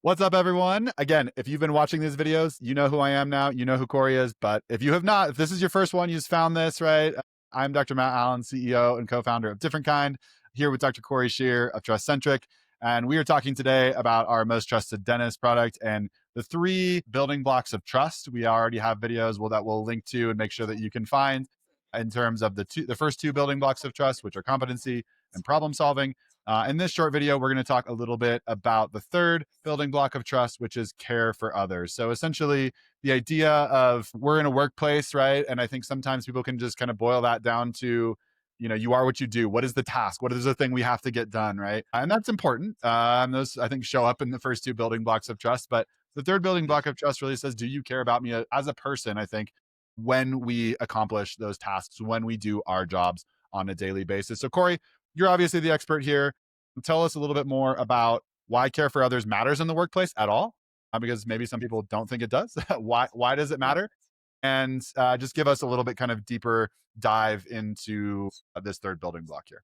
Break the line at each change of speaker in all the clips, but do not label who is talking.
What's up, everyone? Again, if you've been watching these videos, you know who I am now. You know who Cory is. But if you have not, if this is your first one, you just found this, right? I'm Dr. Matt Allen, CEO and co-founder of DifferentKind, here with Dr. Cory Scheer of TrustCentric. And we are talking today about our most trusted dentist product and the 3 building blocks of trust. We already have videos that we'll link to and make sure that you can find in terms of the first 2 building blocks of trust, which are competency and problem solving. In this short video, we're going to talk a little bit about the 3rd building block of trust, which is care for others. So essentially, the idea of we're in a workplace, right? And I think sometimes people can just kind of boil that down to, you are what you do. What is the task? What is the thing we have to get done, right? And that's important. Those, I think, show up in the first 2 building blocks of trust. But the 3rd building block of trust really says, do you care about me as a person? I think when we accomplish those tasks, when we do our jobs on a daily basis. So Cory, you're obviously the expert here. Tell us a little bit more about why care for others matters in the workplace at all, because maybe some people don't think it does. Why does it matter? And just give us a little bit kind of deeper dive into this 3rd building block here.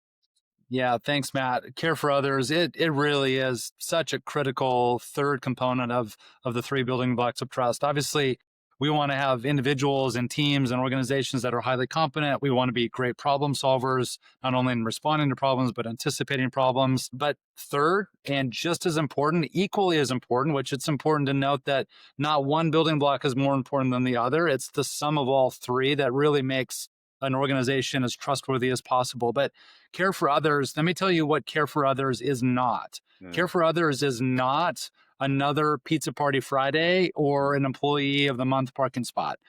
Yeah, thanks, Matt. Care for others, it really is such a critical 3rd component of the 3 building blocks of trust. Obviously, we want to have individuals and teams and organizations that are highly competent. We want to be great problem solvers, not only in responding to problems, but anticipating problems. But 3rd, and just as important, equally as important, which it's important to note that not one building block is more important than the other. It's the sum of all 3 that really makes an organization as trustworthy as possible. But care for others, let me tell you what care for others is not. Care for others is not another Pizza Party Friday or an employee of the month parking spot.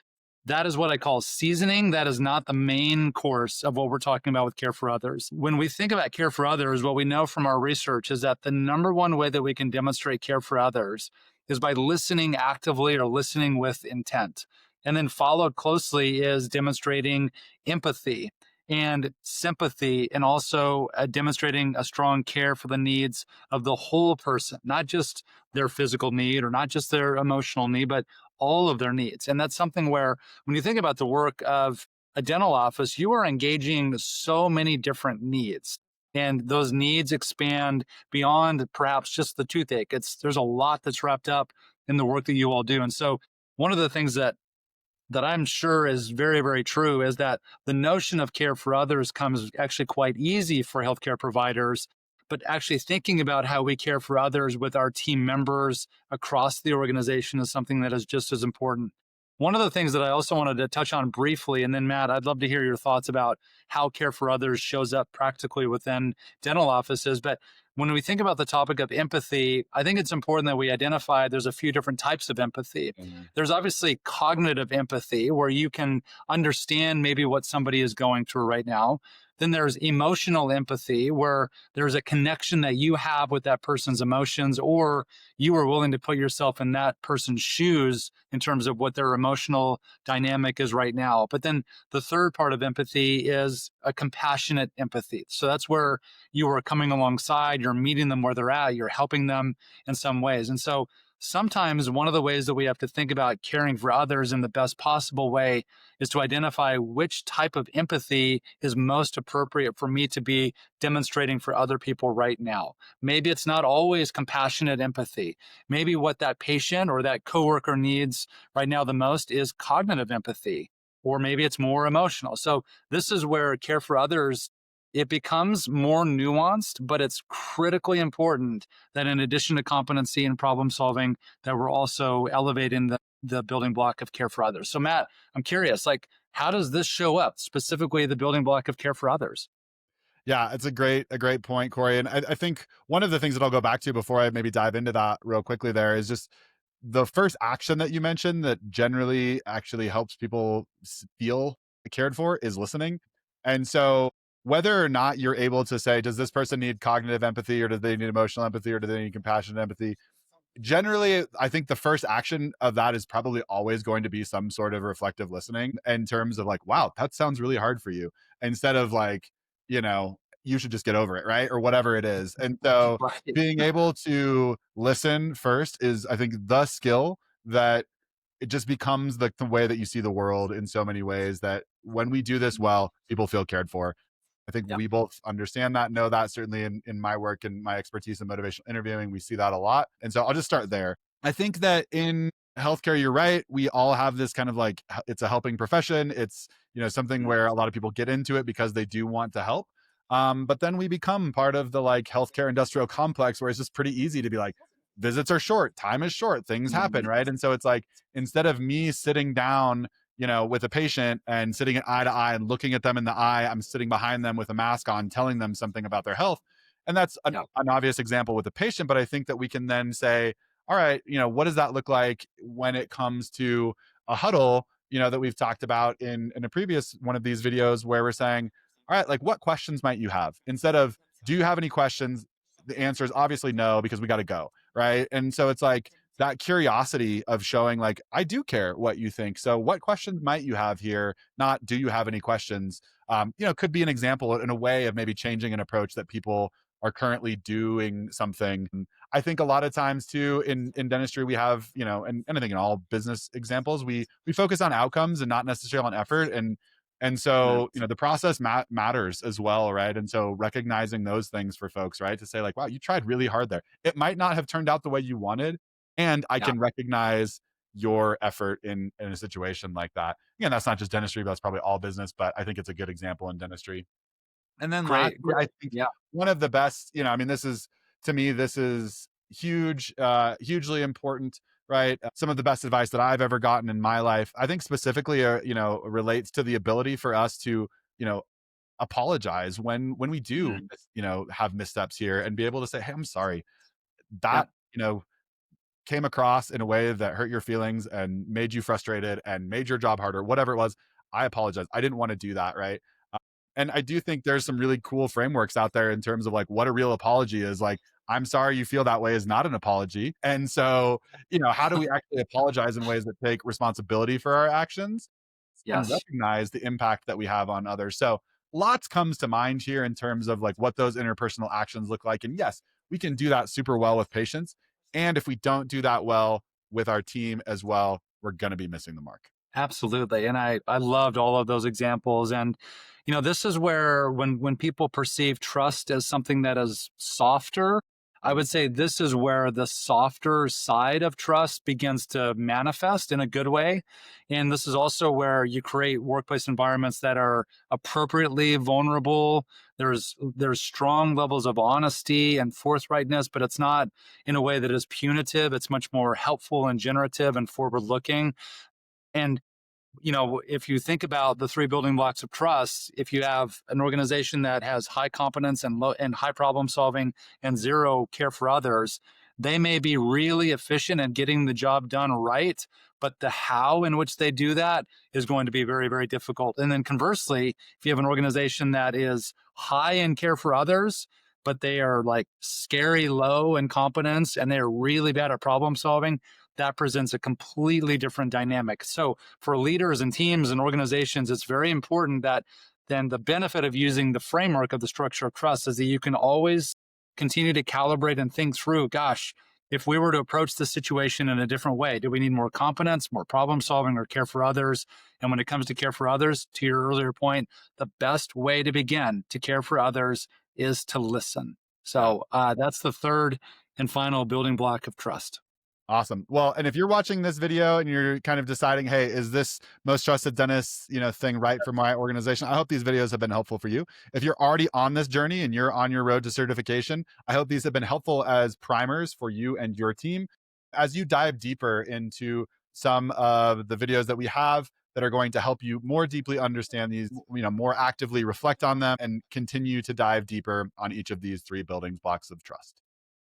That is what I call seasoning. That is not the main course of what we're talking about with care for others. When we think about care for others, what we know from our research is that the number one way that we can demonstrate care for others is by listening actively or listening with intent. And then followed closely is demonstrating empathy and sympathy, and also demonstrating a strong care for the needs of the whole person, not just their physical need or not just their emotional need, but all of their needs. And that's something where, when you think about the work of a dental office, you are engaging so many different needs. And those needs expand beyond perhaps just the toothache. There's a lot that's wrapped up in the work that you all do. And so one of the things that I'm sure is very, very true is that the notion of care for others comes actually quite easy for healthcare providers, but actually thinking about how we care for others with our team members across the organization is something that is just as important. One of the things that I also wanted to touch on briefly, and then Matt, I'd love to hear your thoughts about how care for others shows up practically within dental offices. But when we think about the topic of empathy, I think it's important that we identify there's a few different types of empathy. There's obviously cognitive empathy, where you can understand maybe what somebody is going through right now. Then there's emotional empathy, where there's a connection that you have with that person's emotions, or you are willing to put yourself in that person's shoes in terms of what their emotional dynamic is right now. But then the 3rd part of empathy is a compassionate empathy. So that's where you are coming alongside, you're meeting them where they're at, you're helping them in some ways. And so sometimes one of the ways that we have to think about caring for others in the best possible way is to identify which type of empathy is most appropriate for me to be demonstrating for other people right now. Maybe it's not always compassionate empathy. Maybe what that patient or that coworker needs right now the most is cognitive empathy, or maybe it's more emotional. So this is where care for others, it becomes more nuanced, but it's critically important that in addition to competency and problem solving, that we're also elevating the building block of care for others. So Matt, I'm curious, how does this show up, specifically the building block of care for others?
Yeah, it's a great point, Cory. And I think one of the things that I'll go back to before I maybe dive into that real quickly there is just the first action that you mentioned that generally actually helps people feel cared for is listening. And so whether or not you're able to say, does this person need cognitive empathy, or do they need emotional empathy, or do they need compassionate empathy? Generally, I think the first action of that is probably always going to be some sort of reflective listening, in terms of like, wow, that sounds really hard for you, instead of like, you should just get over it, right? Or whatever it is. And so
Right.
being able to listen first is, I think, the skill that it just becomes the way that you see the world in so many ways, that when we do this well, people feel cared for. I think
Yeah.
we both understand that, know that. Certainly in my work and my expertise in motivational interviewing, we see that a lot. And so I'll just start there. I think that in healthcare, you're right. We all have this kind of like, it's a helping profession. It's, something
Mhm.
where a lot of people get into it because they do want to help. But then we become part of the like healthcare industrial complex where it's just pretty easy to be like, visits are short, time is short, things happen,
Mhm.
right? And so it's like, instead of me sitting down with a patient and sitting eye to eye and looking at them in the eye, I'm sitting behind them with a mask on, telling them something about their health. And that's
Yeah.
an obvious example with a patient, but I think that we can then say, all right, what does that look like when it comes to a huddle, that we've talked about in a previous one of these videos where we're saying, all right, like what questions might you have? Instead of, do you have any questions? The answer is obviously no, because we got to go. Right. And so it's like, that curiosity of showing like I do care what you think, so what questions might you have here, not do you have any questions, could be an example in a way of maybe changing an approach that people are currently doing something. And I think a lot of times too in dentistry we have, and I think in all business examples we focus on outcomes and not necessarily on effort. And
Mhm.
so the process matters as well, right? And so recognizing those things for folks, right, to say like, wow, you tried really hard there, it might not have turned out the way you wanted, and I
Yeah.
can recognize your effort in a situation like that. Again, that's not just dentistry, but that's probably all business, but I think it's a good example in dentistry. And then
Great.
lastly, I
Great.
think
Yeah.
one of the best, I mean, this is, to me, this is huge, hugely important, right? Some of the best advice that I've ever gotten in my life, I think specifically, relates to the ability for us to, you know, apologize when we do,
Mhm.
have missteps here and be able to say, hey, I'm sorry.
Yeah.
That, came across in a way that hurt your feelings and made you frustrated and made your job harder, whatever it was, I apologize. I didn't want to do that, right? And I do think there's some really cool frameworks out there in terms of like what a real apology is. Like, I'm sorry you feel that way is not an apology. And so, how do we actually apologize in ways that take responsibility for our actions and
Yes.
recognize the impact that we have on others? So, lots comes to mind here in terms of like what those interpersonal actions look like. And yes, we can do that super well with patients. And if we don't do that well with our team as well, we're going to be missing the mark.
Absolutely. And I loved all of those examples. And, this is where when people perceive trust as something that is softer, I would say this is where the softer side of trust begins to manifest in a good way. And this is also where you create workplace environments that are appropriately vulnerable. There's strong levels of honesty and forthrightness, but it's not in a way that is punitive. It's much more helpful and generative and forward looking. And if you think about the three building blocks of trust, if you have an organization that has high competence and low and high problem solving and zero care for others, they may be really efficient at getting the job done right, but the how in which they do that is going to be very, very difficult. And then conversely, if you have an organization that is high in care for others, but they are like scary low in competence and they're really bad at problem solving, that presents a completely different dynamic. So for leaders and teams and organizations, it's very important that then the benefit of using the framework of the structure of trust is that you can always continue to calibrate and think through, gosh, if we were to approach the situation in a different way, do we need more competence, more problem solving, or care for others? And when it comes to care for others, to your earlier point, the best way to begin to care for others is to listen.
Yeah.
So that's the third and final building block of trust.
Awesome. Well, and if you're watching this video and you're kind of deciding, hey, is this most trusted dentist, thing right for my organization? I hope these videos have been helpful for you. If you're already on this journey and you're on your road to certification, I hope these have been helpful as primers for you and your team as you dive deeper into some of the videos that we have that are going to help you more deeply understand these, more actively reflect on them and continue to dive deeper on each of these three building blocks of trust.